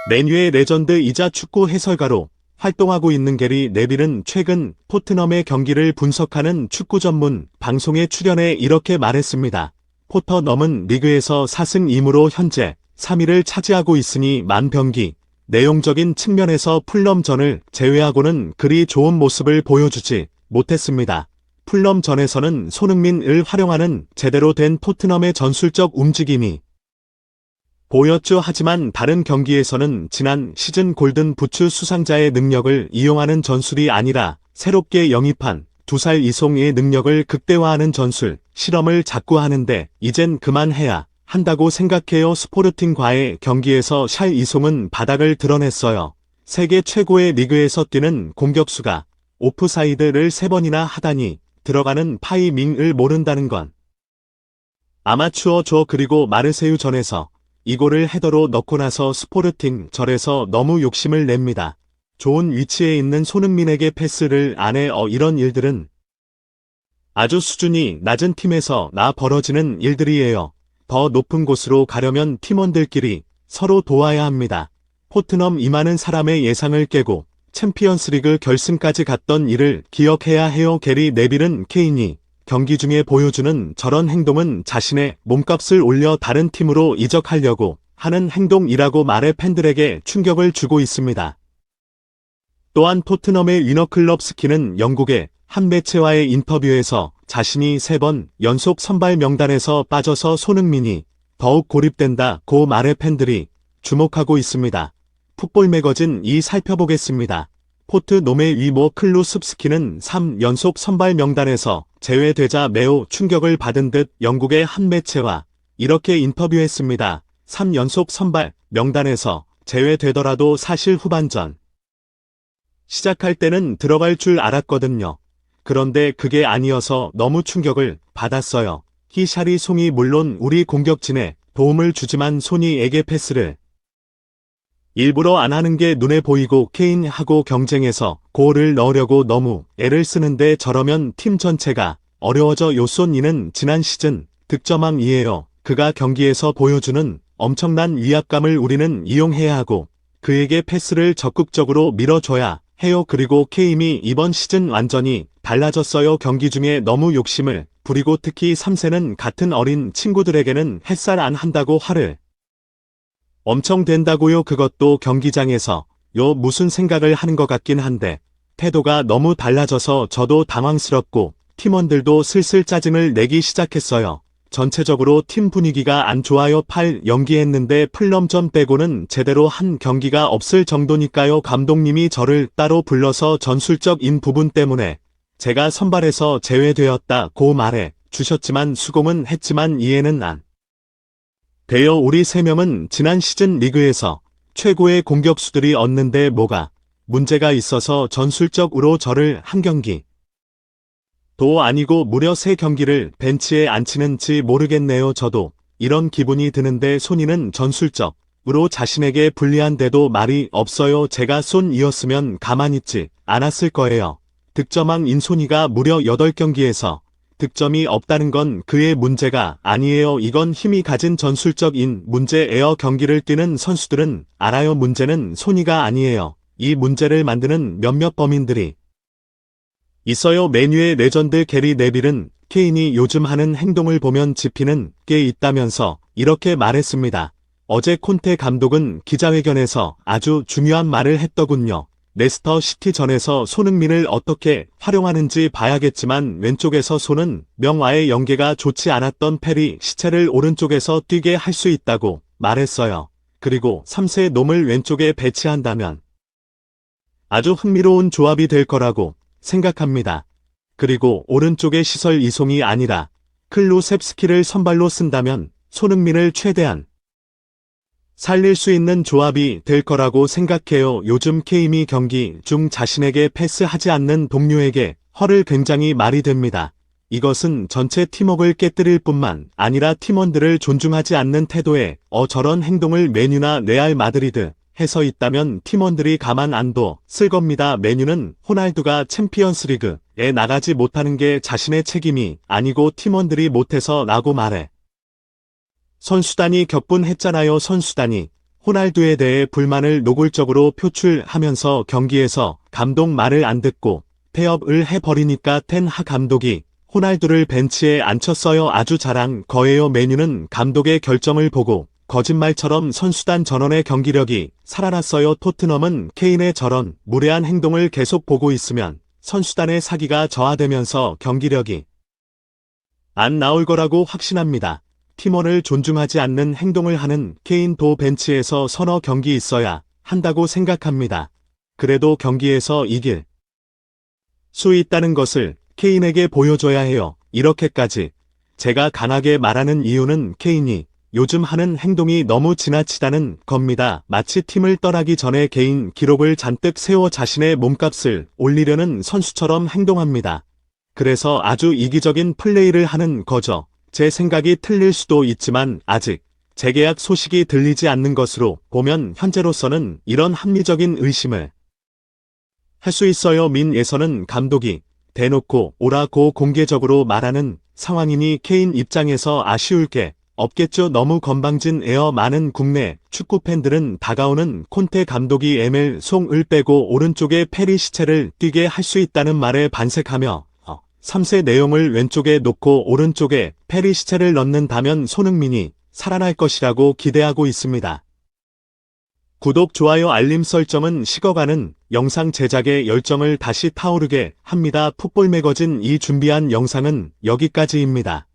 맨유의 레전드이자 축구 해설가로 활동하고 있는 게리 네빌은 최근 토트넘의 경기를 분석하는 축구 전문 방송에 출연해 이렇게 말했습니다. 토트넘은 리그에서 4승 2무로 현재 3위를 차지하고 있으니 만병기, 내용적인 측면에서 풀럼전을 제외하고는 그리 좋은 모습을 보여주지 못했습니다. 풀럼전에서는 손흥민을 활용하는 제대로 된 토트넘의 전술적 움직임이 보였죠. 하지만 다른 경기에서는 지난 시즌 골든 부츠 수상자의 능력을 이용하는 전술이 아니라 새롭게 영입한 2살 이송의 능력을 극대화하는 전술, 실험을 자꾸 하는데 이젠 그만해야 한다고 생각해요. 스포르팅과의 경기에서 샬 이송은 바닥을 드러냈어요. 세계 최고의 리그에서 뛰는 공격수가 오프사이드를 3번이나 하다니 들어가는 타이밍을 모른다는 건 아마추어죠. 그리고 마르세유 전에서 이골을 헤더로 넣고 나서 스포르팅 절에서 너무 욕심을 냅니다. 좋은 위치에 있는 손흥민에게 패스를 안 해. 이런 일들은 아주 수준이 낮은 팀에서 벌어지는 일들이에요. 더 높은 곳으로 가려면 팀원들끼리 서로 도와야 합니다. 토트넘 이 많은 사람의 예상을 깨고 챔피언스리그 결승까지 갔던 일을 기억해야 해요. 게리 네빌은 케인이 경기 중에 보여주는 저런 행동은 자신의 몸값을 올려 다른 팀으로 이적하려고 하는 행동이라고 말해 팬들에게 충격을 주고 있습니다. 또한 토트넘의 위너클럽 스키는 영국의 한 매체와의 인터뷰에서 자신이 3번 연속 선발 명단에서 빠져서 손흥민이 더욱 고립된다고 말해 팬들이 주목하고 있습니다. 풋볼 매거진 살펴보겠습니다. 토트넘의 위모 클루습스키는 3연속 선발 명단에서 제외되자 매우 충격을 받은 듯 영국의 한 매체와 이렇게 인터뷰했습니다. 3연속 선발 명단에서 제외되더라도 사실 후반전 시작할 때는 들어갈 줄 알았거든요. 그런데 그게 아니어서 너무 충격을 받았어요. 히샤리 송이 물론 우리 공격진에 도움을 주지만 소니에게 패스를 일부러 안 하는 게 눈에 보이고 케인하고 경쟁해서 골을 넣으려고 너무 애를 쓰는데 저러면 팀 전체가 어려워져요. 소니는 지난 시즌 득점왕이에요. 그가 경기에서 보여주는 엄청난 위압감을 우리는 이용해야 하고 그에게 패스를 적극적으로 밀어줘야 해요. 그리고 케인이 이번 시즌 완전히 달라졌어요. 경기 중에 너무 욕심을 부리고 특히 3세는 같은 어린 친구들에게는 햇살 안 한다고 화를 엄청 된다고요. 그것도 경기장에서 무슨 생각을 하는 것 같긴 한데 태도가 너무 달라져서 저도 당황스럽고 팀원들도 슬슬 짜증을 내기 시작했어요. 전체적으로 팀 분위기가 안 좋아요. 8 연기했는데 풀럼전 빼고는 제대로 한 경기가 없을 정도니까요. 감독님이 저를 따로 불러서 전술적인 부분 때문에 제가 선발에서 제외되었다고 말해 주셨지만 수긍은 했지만 이해는 안 돼요. 우리 3명은 지난 시즌 리그에서 최고의 공격수들이 얻는데 뭐가 문제가 있어서 전술적으로 저를 한 경기 도 아니고 무려 3경기를 벤치에 앉히는지 모르겠네요. 저도 이런 기분이 드는데 손이는 전술적으로 자신에게 불리한데도 말이 없어요. 제가 손이었으면 가만히 있지 않았을 거예요. 득점왕인 손이가 무려 8경기에서 득점이 없다는 건 그의 문제가 아니에요. 이건 힘이 가진 전술적인 문제예요. 경기를 뛰는 선수들은 알아요. 문제는 손이가 아니에요. 이 문제를 만드는 몇몇 범인들이 있어요. 맨유의 레전드 게리 네빌은 케인이 요즘 하는 행동을 보면 짚히는 게 있다면서 이렇게 말했습니다. 어제 콘테 감독은 기자회견에서 아주 중요한 말을 했더군요. 레스터 시티전에서 손흥민을 어떻게 활용하는지 봐야겠지만 왼쪽에서 손은 명와의 연계가 좋지 않았던 페리 시체를 오른쪽에서 뛰게 할 수 있다고 말했어요. 그리고 3세 놈을 왼쪽에 배치한다면 아주 흥미로운 조합이 될 거라고 생각합니다. 그리고 오른쪽에 시설 이송이 아니라 클루셉스키를 선발로 쓴다면 손흥민을 최대한 살릴 수 있는 조합이 될 거라고 생각해요. 요즘 케인이 경기 중 자신에게 패스하지 않는 동료에게 허를 굉장히 말이 됩니다. 이것은 전체 팀워크를 깨뜨릴 뿐만 아니라 팀원들을 존중하지 않는 태도에 저런 행동을 맨유나 레알 마드리드 해서 있다면 팀원들이 가만 안 뒀을 겁니다. 맨유는 호날두가 챔피언스리그에 나가지 못하는 게 자신의 책임이 아니고 팀원들이 못해서 라고 말해 선수단이 격분했잖아요. 선수단이 호날두에 대해 불만을 노골적으로 표출하면서 경기에서 감독 말을 안 듣고 폐업을 해버리니까 텐하 감독이 호날두를 벤치에 앉혔어요. 아주 잘한 거예요. 맨유는 감독의 결정을 보고 거짓말처럼 선수단 전원의 경기력이 살아났어요. 토트넘은 케인의 저런 무례한 행동을 계속 보고 있으면 선수단의 사기가 저하되면서 경기력이 안 나올 거라고 확신합니다. 팀원을 존중하지 않는 행동을 하는 케인도 벤치에서 서너 경기 있어야 한다고 생각합니다. 그래도 경기에서 이길 수 있다는 것을 케인에게 보여줘야 해요. 이렇게까지 제가 강하게 말하는 이유는 케인이 요즘 하는 행동이 너무 지나치다는 겁니다. 마치 팀을 떠나기 전에 개인 기록을 잔뜩 세워 자신의 몸값을 올리려는 선수처럼 행동합니다. 그래서 아주 이기적인 플레이를 하는 거죠. 제 생각이 틀릴 수도 있지만 아직 재계약 소식이 들리지 않는 것으로 보면 현재로서는 이런 합리적인 의심을 할 수 있어요. 민에서는 감독이 대놓고 오라고 공개적으로 말하는 상황이니 케인 입장에서 아쉬울 게 없겠죠. 너무 건방진에요. 많은 국내 축구 팬들은 다가오는 콘테 감독이 에멜 송을 빼고 오른쪽에 페리시체를 뛰게 할 수 있다는 말에 반색하며 3세 내용을 왼쪽에 놓고 오른쪽에 페리시체를 넣는다면 손흥민이 살아날 것이라고 기대하고 있습니다. 구독, 좋아요, 알림 설정은 식어가는 영상 제작에 열정을 다시 타오르게 합니다. 풋볼 매거진 이 준비한 영상은 여기까지입니다.